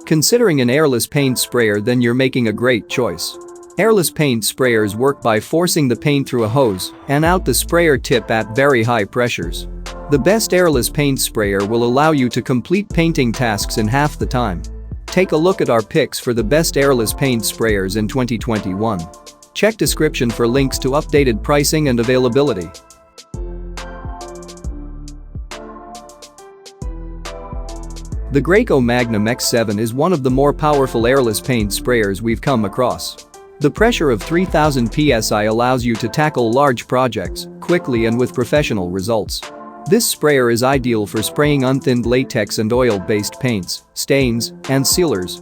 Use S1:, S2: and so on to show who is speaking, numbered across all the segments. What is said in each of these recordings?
S1: Considering an airless paint sprayer, then you're making a great choice. Airless paint sprayers work by forcing the paint through a hose and out the sprayer tip at very high pressures. The best airless paint sprayer will allow you to complete painting tasks in half the time. Take a look at our picks for the best airless paint sprayers in 2021. Check description for links to updated pricing and availability. The Graco Magnum X7 is one of the more powerful airless paint sprayers we've come across. The pressure of 3000 psi allows you to tackle large projects quickly and with professional results. This sprayer is ideal for spraying unthinned latex and oil-based paints, stains, and sealers.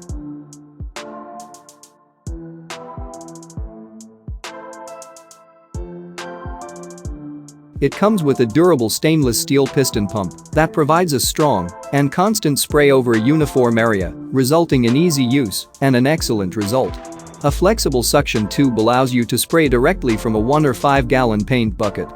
S1: It comes with a durable stainless steel piston pump that provides a strong and constant spray over a uniform area, resulting in easy use and an excellent result. A flexible suction tube allows you to spray directly from a 1 or 5 gallon paint bucket.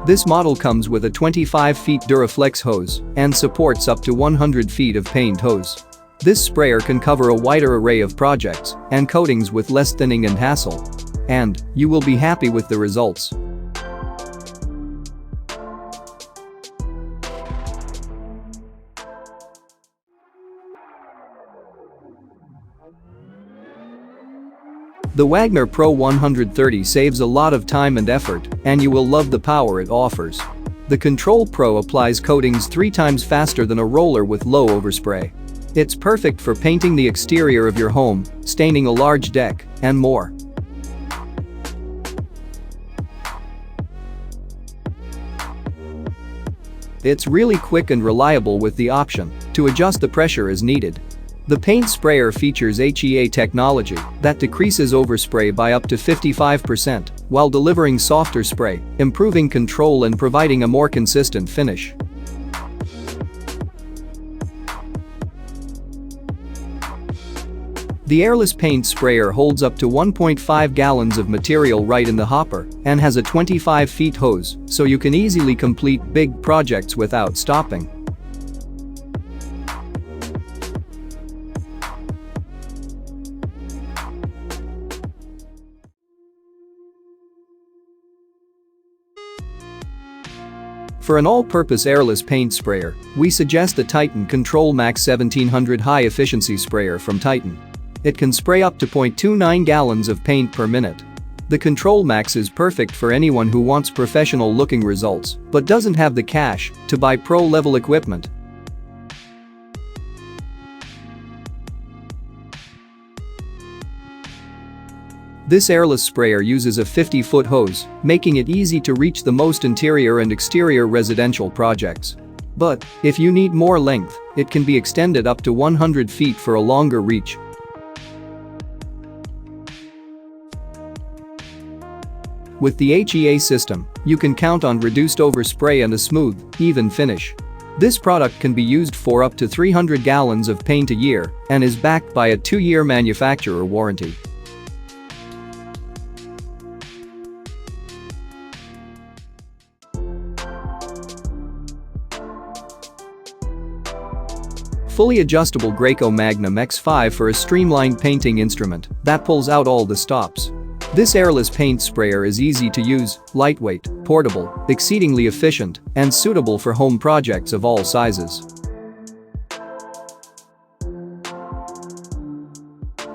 S1: This model comes with a 25 feet Duraflex hose and supports up to 100 feet of paint hose. This sprayer can cover a wider array of projects and coatings with less thinning and hassle. And you will be happy with the results. The Wagner Pro 130 saves a lot of time and effort, and you will love the power it offers. The Control Pro applies coatings 3 times faster than a roller with low overspray. It's perfect for painting the exterior of your home, staining a large deck, and more. It's really quick and reliable with the option to adjust the pressure as needed. The paint sprayer features HEA technology that decreases overspray by up to 55% while delivering softer spray, improving control and providing a more consistent finish. The airless paint sprayer holds up to 1.5 gallons of material right in the hopper and has a 25 feet hose, so you can easily complete big projects without stopping. For an all-purpose airless paint sprayer, we suggest the Titan Control Max 1700 high-efficiency sprayer from Titan. It can spray up to 0.29 gallons of paint per minute. The Control Max is perfect for anyone who wants professional-looking results but doesn't have the cash to buy pro-level equipment. This airless sprayer uses a 50-foot hose, making it easy to reach the most interior and exterior residential projects. But if you need more length, it can be extended up to 100 feet for a longer reach. With the HEA system, you can count on reduced overspray and a smooth, even finish. This product can be used for up to 300 gallons of paint a year and is backed by a 2-year manufacturer warranty. Fully adjustable Graco Magnum X5 for a streamlined painting instrument that pulls out all the stops. This airless paint sprayer is easy to use, lightweight, portable, exceedingly efficient, and suitable for home projects of all sizes.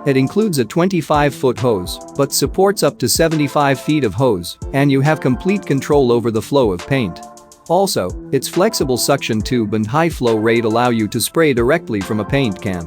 S1: It includes a 25-foot hose but supports up to 75 feet of hose, and you have complete control over the flow of paint. Also, its flexible suction tube and high flow rate allow you to spray directly from a paint can.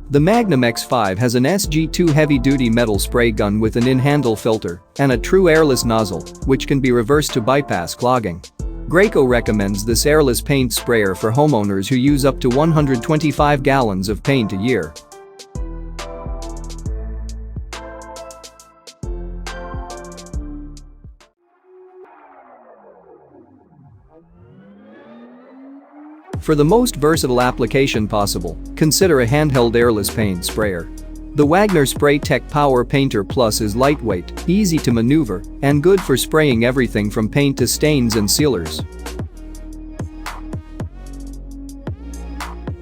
S1: The Magnum X5 has an SG2 heavy-duty metal spray gun with an in-handle filter and a true airless nozzle, which can be reversed to bypass clogging. Graco recommends this airless paint sprayer for homeowners who use up to 125 gallons of paint a year. For the most versatile application possible, consider a handheld airless paint sprayer. The Wagner Spray Tech Power Painter Plus is lightweight, easy to maneuver, and good for spraying everything from paint to stains and sealers.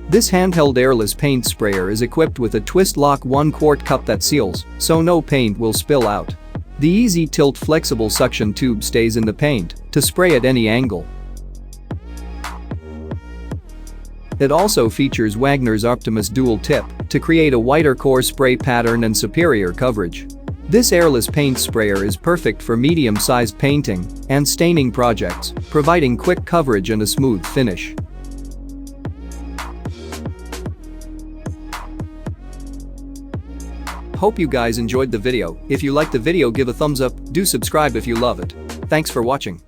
S1: This handheld airless paint sprayer is equipped with a twist-lock 1-quart cup that seals, so no paint will spill out. The easy tilt flexible suction tube stays in the paint to spray at any angle. It also features Wagner's Optimus dual tip to create a wider core spray pattern and superior coverage. This airless paint sprayer is perfect for medium-sized painting and staining projects, providing quick coverage and a smooth finish. Hope you guys enjoyed the video. If you liked the video, give a thumbs up, do subscribe if you love it. Thanks for watching.